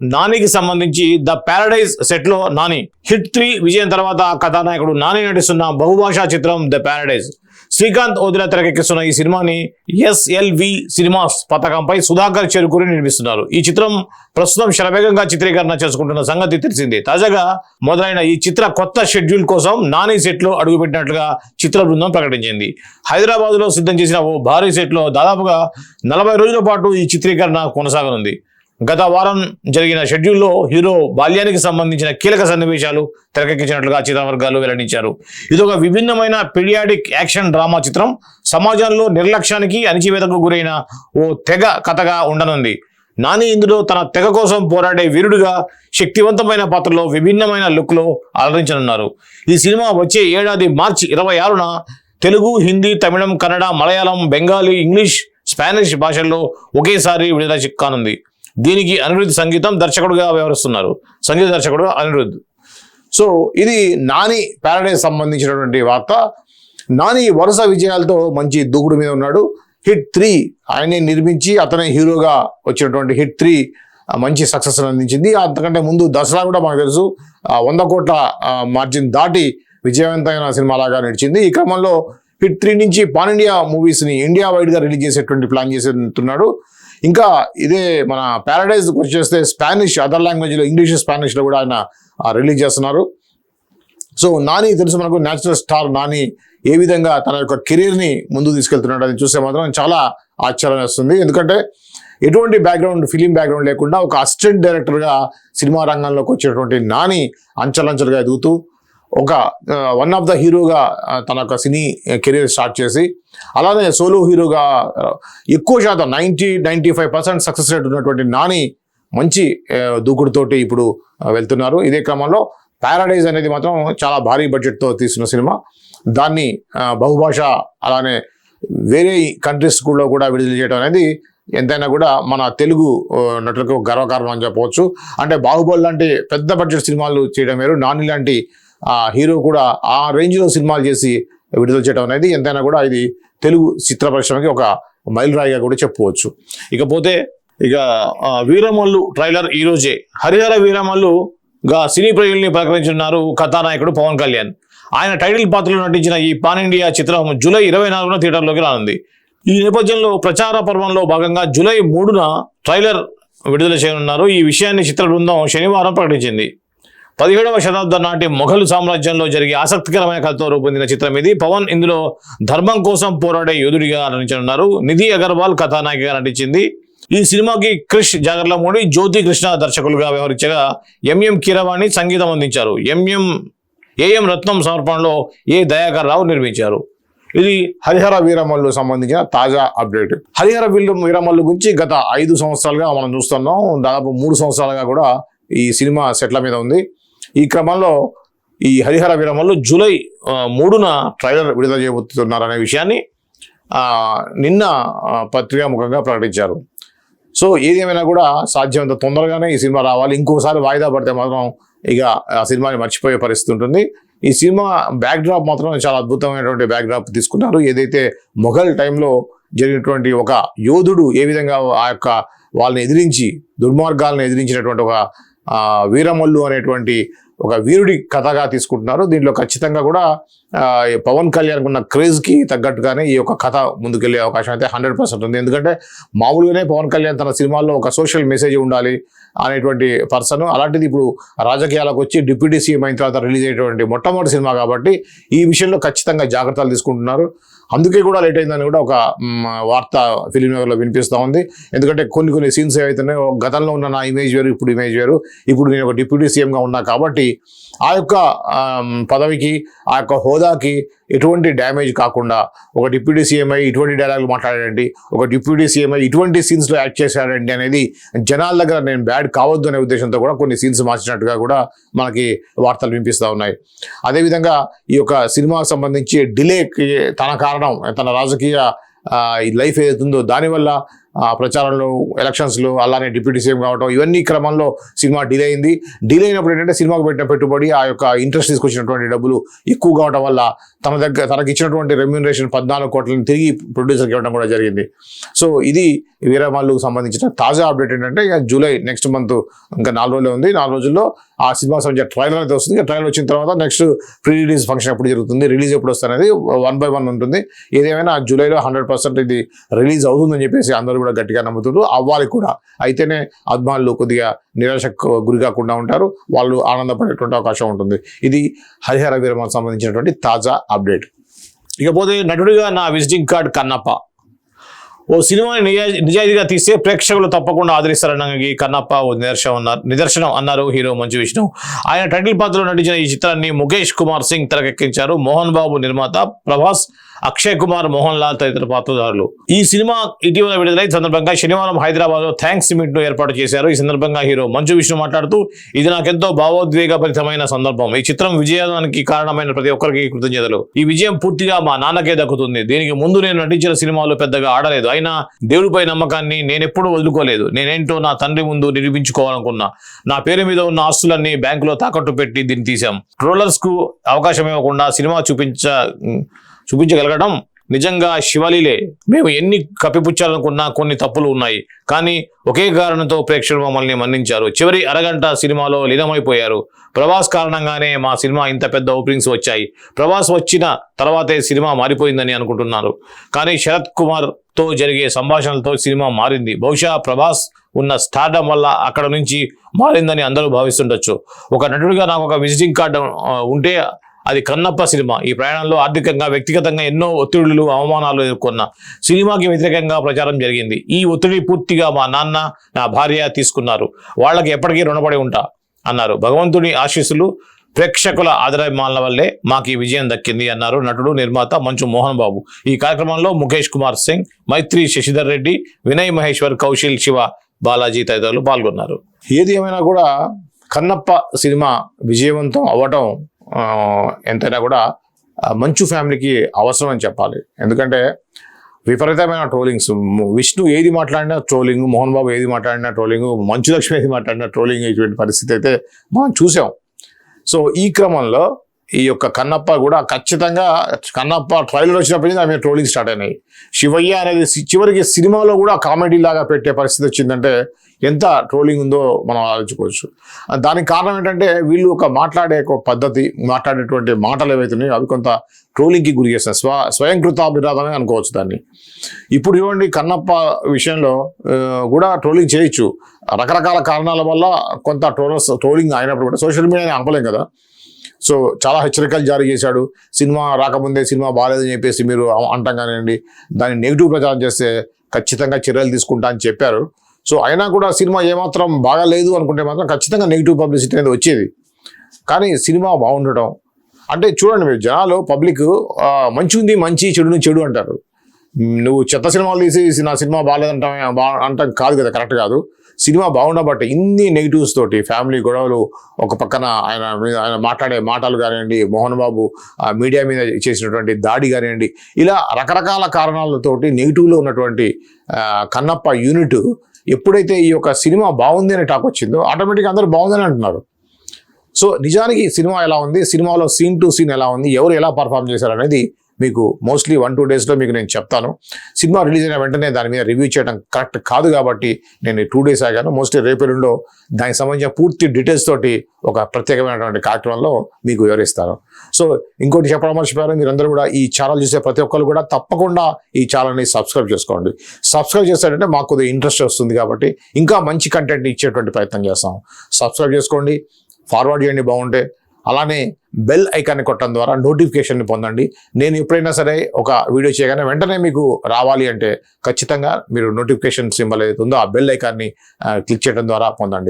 నానికి సంబంధించి the Paradise set లో నాని హిట్ 3 విజయం తర్వాత కథానాయకుడు నాని నటిస్తున్న బహుభాషా చిత్రం ద ప్యారడైజ్. శ్రీకాంత్ ఓదిలా తెరకెక్కిస్తున్న ఈ సినిమాని SLV సినిమాస్ పతాకంపై సుధాకర్ చెరుకూరి నిర్మిస్తున్నారు. ఈ చిత్రం ప్రస్తుతం శరవేగంగా చిత్రీకరణ చేసుకుంటున్న సంగతి తెలిసిందే. తాజాగా మొదలైన ఈ చిత్ర కొత్త షెడ్యూల్ కోసం నాని సెట్ లో అడుగుపెట్టినట్లుగా చిత్ర బృందం ప్రకటించింది. హైదరాబాద్ లో సిద్ధం చేసిన ఓ భారీ సెట్ లో దాదాపుగా 40 రోజుల పాటు ఈ చిత్రీకరణ కొనసాగనుంది. గత వారం జరిగిన షెడ్యూల్లో హీరో బాల్యానికి సంబంధించిన కీలక సన్నివేశాలు తెరకెక్కించినట్లుగా చిత్ర వర్గాలు వెల్లడించారు. ఇదొక విభిన్నమైన పీడియాడిక్ యాక్షన్ డ్రామా చిత్రం. సమాజంలో నిర్లక్ష్యానికి అణిచివేతకు గురైన ఓ తెగ కథగా ఉండనుంది. నాని ఇందులో తన తెగ కోసం పోరాడే వీరుడిగా శక్తివంతమైన పాత్రలో విభిన్నమైన లుక్లో అలరించనున్నారు. ఈ సినిమా వచ్చే ఏడాది మార్చి 26న తెలుగు, హిందీ, తమిళం, కన్నడ, మలయాళం, బెంగాలీ, ఇంగ్లీష్, స్పానిష్ భాషల్లో ఒకేసారి విడుదల కానుంది. దీనికి అనిరుద్ధ్ సంగీతం దర్శకుడుగా వ్యవహరిస్తున్నారు. సంగీత దర్శకుడు అనిరుద్ధ్. సో ఇది నాని ప్యారడైజ్ సంబంధించినటువంటి వార్త. నాని వరుస విజయాలతో మంచి దూకుడు మీద ఉన్నాడు. హిట్ 3 ఆయనే నిర్మించి అతనే హీరోగా వచ్చినటువంటి హిట్ 3 మంచి సక్సెస్ అందించింది. అంతకంటే ముందు దసరా కూడా మనకు తెలుసు 100 కోట్ల మార్జిన్ దాటి విజయవంతమైన సినిమాలాగా నడిచింది. ఈ క్రమంలో హిట్ 3 నుంచి పాన్ ఇండియా మూవీస్ని ఇండియా వైడ్గా రిలీజ్ చేసేటువంటి ప్లాన్ చేస్తున్నాడు. ఇంకా ఇదే మన ప్యారడైజ్ వచ్చేస్తే స్పానిష్, అదర్ లాంగ్వేజ్లో, ఇంగ్లీష్, స్పానిష్లో కూడా ఆయన రిలీజ్ చేస్తున్నారు. సో నాని తెలుసు మనకు, న్యాచురల్ స్టార్ నాని ఏ విధంగా తన యొక్క కెరీర్ని ముందుకు తీసుకెళ్తున్నాడు అని చూస్తే మాత్రం చాలా ఆశ్చర్యం వేస్తుంది. ఎందుకంటే ఎటువంటి బ్యాక్గ్రౌండ్, ఫిలిం బ్యాక్గ్రౌండ్ లేకుండా ఒక అసిస్టెంట్ డైరెక్టర్గా సినిమా రంగంలోకి వచ్చేటువంటి నాని అంచెలంచెలుగా ఎదుగుతూ ఒక వన్ ఆఫ్ ద హీరోగా తన యొక్క సినీ కెరీర్ స్టార్ట్ చేసి అలానే సోలో హీరోగా ఎక్కువ శాతం 90-95% సక్సెస్ రేట్ ఉన్నటువంటి నాని మంచి దూకుడుతోటి ఇప్పుడు వెళ్తున్నారు. ఇదే క్రమంలో ప్యారడైజ్ అనేది మాత్రం చాలా భారీ బడ్జెట్తో తీసిన సినిమా. దాన్ని బహుభాష అలానే వేరే కంట్రీస్ కూడా విడుదల చేయడం అనేది ఎంతైనా కూడా మన తెలుగు నటులకు గర్వకారణం అని చెప్పవచ్చు. అంటే బాహుబలి లాంటి పెద్ద బడ్జెట్ సినిమాలు చేయడం వేరు, నాని లాంటి హీరో కూడా ఆ రేంజ్లో సినిమాలు చేసి విడుదల చేయడం అనేది ఎంతైనా కూడా ఇది తెలుగు చిత్ర పరిశ్రమకి ఒక మైలురాయిగా కూడా చెప్పుకోవచ్చు. ఇకపోతే వీరమల్లు ట్రైలర్ ఈరోజే. హరిహర వీరమల్లుగా సినీ ప్రియుల్ని పలకరించున్నారు కథానాయకుడు పవన్ కళ్యాణ్. ఆయన టైటిల్ పాత్రలో నటించిన ఈ పాన్ ఇండియా చిత్రం జూలై 24న థియేటర్లోకి రానుంది. ఈ నేపథ్యంలో ప్రచార పర్వంలో భాగంగా జూలై 3న ట్రైలర్ విడుదల చేయనున్నారు. ఈ విషయాన్ని చిత్ర బృందం శనివారం ప్రకటించింది. 17వ శతాబ్దం నాటి మొఘలు సామ్రాజ్యంలో జరిగే ఆసక్తికరమైన కథతో రూపొందిన చిత్రం ఇది. పవన్ ఇందులో ధర్మం కోసం పోరాడే యోధుడిగా నటించనున్నారు. నిధి అగర్వాల్ కథానాయికగా నటించింది. ఈ సినిమాకి క్రిష్ జాగర్లమూడి, జ్యోతి కృష్ణ దర్శకులుగా వ్యవహరించగా ఎంఎం కీరవాణి సంగీతం అందించారు. ఏఎం రత్నం సమర్పణలో దయాకర్ రావు నిర్మించారు. ఇది హరిహర వీరమల్లు సంబంధించిన తాజా అప్డేట్. హరిహర వీరమల్లు గురించి గత 5 సంవత్సరాలుగా మనం చూస్తున్నాం. దాదాపు 3 సంవత్సరాలుగా కూడా ఈ సినిమా సెట్ల మీద ఉంది. ఈ క్రమంలో ఈ హరిహర వీరమల్లు జూలై 3న ట్రైలర్ విడుదల చేయబోతున్నారనే విషయాన్ని నిన్న పత్రికాముఖంగా ప్రకటించారు. సో ఏదేమైనా కూడా సాధ్యమంత తొందరగానే ఈ సినిమా రావాలి. ఇంకోసారి వాయిదా పడితే మాత్రం ఆ సినిమాని మర్చిపోయే పరిస్థితి ఉంటుంది. ఈ సినిమా బ్యాక్డ్రాప్ మాత్రం చాలా అద్భుతమైనటువంటి బ్యాక్డ్రాప్ తీసుకున్నారు. ఏదైతే మొఘల్ టైంలో జరిగినటువంటి ఒక యోధుడు ఏ విధంగా వాళ్ళని ఎదిరించి, దుర్మార్గాలను ఎదిరించినటువంటి ఒక వీరమల్లు అనేటువంటి ఒక వీరుడి కథగా తీసుకుంటున్నారు. దీంట్లో ఖచ్చితంగా కూడా పవన్ కళ్యాణ్ ఉన్న క్రేజ్కి తగ్గట్టుగానే ఈ యొక్క కథ ముందుకెళ్లే అవకాశం అయితే 100% ఉంది. ఎందుకంటే మామూలుగానే పవన్ కళ్యాణ్ తన సినిమాల్లో ఒక సోషల్ మెసేజ్ ఉండాలి అనేటువంటి పర్సన్. అలాంటిది ఇప్పుడు రాజకీయాలకు వచ్చి డిప్యూటీ సీఎం అయిన తర్వాత రిలీజ్ అయ్యేటువంటి మొట్టమొదటి సినిమా కాబట్టి ఈ విషయంలో ఖచ్చితంగా జాగ్రత్తలు తీసుకుంటున్నారు. అందుకే కూడా లేట్ అయిందని కూడా ఒక వార్త ఫిలిం నగర్లో వినిపిస్తూ ఉంది. ఎందుకంటే కొన్ని సీన్స్ ఏవైతున్నాయో గతంలో ఉన్న నా ఇమేజ్ వేరు, ఇప్పుడు ఇమేజ్ వేరు. ఇప్పుడు నేను ఒక డిప్యూటీ సీఎంగా ఉన్నా కాబట్టి ఆ యొక్క పదవికి, ఆ యొక్క హోదాకి ఎటువంటి డ్యామేజ్ కాకుండా ఒక డిప్యూటీ సీఎం అయ్యి ఇటువంటి డైలాగులు మాట్లాడాడండి, ఒక డిప్యూటీ సీఎం అయ్యి ఇటువంటి సీన్స్లో యాక్ట్ చేశాడండి అనేది జనాల దగ్గర నేను బ్యాడ్ కావద్దు అనే ఉద్దేశంతో కూడా కొన్ని సీన్స్ మార్చినట్టుగా కూడా మనకి వార్తలు వినిపిస్తూ ఉన్నాయి. అదేవిధంగా ఈ యొక్క సినిమాకు సంబంధించి డిలేకి తన కారణం, తన రాజకీయ లైఫ్ ఏదైతుందో దానివల్ల ప్రచారంలో, ఎలక్షన్స్లో, అలానే డిప్యూటీ సీఎం కావడం, ఇవన్నీ క్రమంలో సినిమా డిలే అయింది. డిలే అయినప్పుడు ఏంటంటే సినిమాకు పెట్టిన పెట్టుబడి, ఆ యొక్క ఇంట్రెస్ట్ తీసుకొచ్చినటువంటి డబ్బులు ఎక్కువ కావడం వల్ల తనకి ఇచ్చినటువంటి రెమ్యూనరేషన్ 14 కోట్లను తిరిగి ప్రొడ్యూసర్కి ఇవ్వడం కూడా జరిగింది. సో ఇది వీరమల్లుకు సంబంధించిన తాజా అప్డేట్ ఏంటంటే ఇక జూలై నెక్స్ట్ మంత్ ఇంకా 4 రోజులే ఉంది. 4 రోజుల్లో ఆ సినిమా సంబంధించిన ట్రైలర్ అయితే వస్తుంది. ట్రైలర్ వచ్చిన తర్వాత నెక్స్ట్ ప్రీ రిలీజ్ ఫంక్షన్ ఎప్పుడు జరుగుతుంది, రిలీజ్ ఎప్పుడు వస్తుంది అనేది 1 by 1 ఉంటుంది. ఏదేమైనా జూలైలో 100% ఇది రిలీజ్ అవుతుందని చెప్పేసి అందరూ కూడా గట్టిగా నమ్ముతున్నారు. అవ్వాలి కూడా. అయితేనే అభిమానులు కొద్దిగా నిరాశకు గురి కాకుండా ఉంటారు, వాళ్ళు ఆనందపడేటువంటి అవకాశం ఉంటుంది. ఇది హరిహర వీరమల్లుకు సంబంధించినటువంటి తాజా అప్డేట్. ఇకపోతే నటుడిగా నా విజిటింగ్ కార్డ్ కన్నప్ప. ఓ సినిమాని నిజాయితీగా తీస్తే ప్రేక్షకులు తప్పకుండా ఆదరిస్తారన్న కన్నప్ప ఓ నిదర్శనం అన్నారు హీరో మంచు విష్ణు. ఆయన టైటిల్ పాత్రలో నటించిన ఈ చిత్రాన్ని ముఖేష్ కుమార్ సింగ్ తెరకెక్కించారు. మోహన్ బాబు నిర్మాత, ప్రభాస్, అక్షయ్ కుమార్, మోహన్ లాల్ తదితర పాత్రధారులు. ఈ సినిమా ఇటీవల విడుదలై సందర్భంగా శనివారం హైదరాబాద్ లో థ్యాంక్స్ మీట్ ను ఏర్పాటు చేశారు. ఈ సందర్భంగా హీరో మంచు విష్ణు మాట్లాడుతూ, ఇది నాకెంతో భావోద్వేగభరితమైన సందర్భం. ఈ చిత్రం విజయానికి కారణమైన ప్రతి ఒక్కరికి కృతజ్ఞతలు. ఈ విజయం పూర్తిగా మా నాన్నకే దక్కుతుంది. దీనికి ముందు నేను నటించిన సినిమాలు పెద్దగా ఆడలేదు, అయినా దేవుడిపై నమ్మకాన్ని నేనెప్పుడూ వదులుకోలేదు. నేనేంటో నా తండ్రి ముందు నిరూపించుకోవాలనుకున్నా. నా పేరు మీద ఉన్న ఆస్తులన్నీ బ్యాంకులో తాకట్టు పెట్టి దీన్ని తీశాం. ట్రోలర్స్ కు అవకాశం ఇవ్వకుండా సినిమా చూపించగలగడం నిజంగా శివలీలే. మేము ఎన్ని కప్పిపుచ్చాలనుకున్నా కొన్ని తప్పులు ఉన్నాయి, కానీ ఒకే కారణంతో ప్రేక్షకులు మమ్మల్ని మన్నించారు. చివరి అరగంట సినిమాలో లీనమైపోయారు. ప్రభాస్ కారణంగానే మా సినిమా ఇంత పెద్ద ఓపెనింగ్స్ వచ్చాయి. ప్రభాస్ వచ్చిన తర్వాతే సినిమా మారిపోయిందని అనుకుంటున్నారు, కానీ శరత్ కుమార్తో జరిగే సంభాషణలతో సినిమా మారింది. బహుశా ప్రభాస్ ఉన్న స్టార్డమ్ వల్ల అక్కడ నుంచి మారిందని అందరూ భావిస్తుండొచ్చు. ఒక నటుడిగా నాకు ఒక విజిటింగ్ కార్డు ఉంటే అది కన్నప్ప సినిమా. ఈ ప్రయాణంలో ఆర్థికంగా, వ్యక్తిగతంగా ఎన్నో ఒత్తిడులు, అవమానాలు ఎదుర్కొన్న సినిమాకి వ్యతిరేకంగా ప్రచారం జరిగింది. ఈ ఒత్తిడి పూర్తిగా మా నాన్న, నా భార్య తీసుకున్నారు. వాళ్ళకి ఎప్పటికీ రుణపడి ఉంటా అన్నారు. భగవంతుని ఆశీస్సులు, ప్రేక్షకుల ఆదరాభిమానుల వల్లే మాకు ఈ విజయం దక్కింది అన్నారు నటుడు, నిర్మాత మంచు మోహన్ బాబు. ఈ కార్యక్రమంలో ముఖేష్ కుమార్ సింగ్, మైత్రి శశిధర్ రెడ్డి, వినయ్ మహేశ్వర్, కౌశల్, శివ, బాలాజీ తదితరులు పాల్గొన్నారు. ఏది ఏమైనా కూడా కన్నప్ప సినిమా విజయవంతం అవ్వటం ఎంతైనా కూడా మంచు ఫ్యామిలీకి అవసరం అని చెప్పాలి. ఎందుకంటే విపరీతమైన ట్రోలింగ్స్, విష్ణు ఏది మాట్లాడినా ట్రోలింగ్, మోహన్ బాబు ఏది మాట్లాడినా ట్రోలింగ్, మంచు లక్ష్మి ఏది మాట్లాడినా ట్రోలింగ్ ఇటువంటి పరిస్థితి అయితే మనం చూసాం. సో ఈ క్రమంలో ఈ యొక్క కన్నప్ప కూడా ఖచ్చితంగా, కన్నప్ప ట్రైలర్ వచ్చినప్పటి నుంచి ఆమె ట్రోలింగ్ స్టార్ట్ అయినాయి. శివయ్య అనేది చివరికి సినిమాలో కూడా కామెడీ లాగా పెట్టే పరిస్థితి వచ్చిందంటే ఎంత ట్రోలింగ్ ఉందో మనం ఆలోచించుకోవచ్చు. దానికి కారణం ఏంటంటే వీళ్ళు ఒక మాట్లాడే ఒక పద్ధతి, మాట్లాడేటువంటి మాటలు ఏవైతున్నాయో అవి కొంత ట్రోలింగ్కి గురి చేస్తాయి. స్వయంకృతాభిరాధమే అనుకోవచ్చు దాన్ని. ఇప్పుడు ఇవ్వండి కన్నప్ప విషయంలో కూడా ట్రోలింగ్ చేయొచ్చు. రకరకాల కారణాల వల్ల కొంత ట్రోలింగ్ అయినప్పుడు కూడా సోషల్ మీడియాని ఆపలేం కదా. సో చాలా హెచ్చరికలు జారీ చేశాడు. సినిమా రాకముందే సినిమా బాగాలేదని చెప్పేసి మీరు అంటాం కానివ్వండి, దాన్ని నెగిటివ్ ప్రచారం చేస్తే ఖచ్చితంగా చర్యలు తీసుకుంటా అని చెప్పారు. సో అయినా కూడా సినిమా ఏమాత్రం బాగాలేదు అనుకుంటే మాత్రం ఖచ్చితంగా నెగిటివ్ పబ్లిసిటీ అనేది వచ్చేది. కానీ సినిమా బాగుండటం అంటే చూడండి, మీరు జనాలు పబ్లిక్ మంచి మంచి, చెడుని చెడు అంటారు. నువ్వు చెత్త సినిమాలు తీసి నా సినిమా అంటాం కాదు కదా, కరెక్ట్ కాదు. సినిమా బాగుండబట్టి ఇన్ని నెగిటివ్స్ తోటి, ఫ్యామిలీ గొడవలు, ఒక పక్కన ఆయన మాట్లాడే మాటలు కానివ్వండి, మోహన్ బాబు మీడియా మీద చేసినటువంటి దాడి కానివ్వండి, ఇలా రకరకాల కారణాలతోటి నెగిటివ్లో ఉన్నటువంటి కన్నప్ప యూనిట్ ఎప్పుడైతే ఈ యొక్క సినిమా బాగుంది అనే టాక్ వచ్చిందో ఆటోమేటిక్గా అందరూ బాగుందని అంటున్నారు. సో నిజానికి సినిమా ఎలా ఉంది, సినిమాలో సీన్ టు సీన్ ఎలా ఉంది, ఎవరు ఎలా పర్ఫామ్ చేశారు అనేది మీకు మోస్ట్లీ 1-2 డేస్లో మీకు నేను చెప్తాను. సినిమా రిలీజ్ అయిన వెంటనే దాని మీద రివ్యూ చేయడం కరెక్ట్ కాదు కాబట్టి నేను 2 డేస్ ఆగాను. మోస్ట్లీ రేపేళ్ళలో దానికి సంబంధించిన పూర్తి డీటెయిల్స్ తోటి ఒక ప్రత్యేకమైనటువంటి కార్యక్రమంలో మీకు వివరిస్తాను. సో ఇంకోటి చెప్పడం మర్చిపోయారు, మీరందరూ కూడా ఈ ఛానల్ చూసే ప్రతి ఒక్కరు కూడా తప్పకుండా ఈ ఛానల్ని సబ్స్క్రైబ్ చేసుకోండి. సబ్స్క్రైబ్ చేస్తారంటే మాకు కొద్దిగా ఇంట్రెస్ట్ వస్తుంది కాబట్టి ఇంకా మంచి కంటెంట్ ఇచ్చేటువంటి ప్రయత్నం చేస్తాం. సబ్స్క్రైబ్ చేసుకోండి, ఫార్వర్డ్ చేయండి బాగుంటే. అలానే బెల్ ఐకాన్ని కొట్టడం ద్వారా నోటిఫికేషన్ని పొందండి. నేను ఎప్పుడైనా సరే ఒక వీడియో చేయగానే వెంటనే మీకు రావాలి అంటే ఖచ్చితంగా మీరు నోటిఫికేషన్ సింబల్ ఏదైతే ఉందో ఆ బెల్ ఐకాన్ని క్లిక్ చేయడం ద్వారా పొందండి.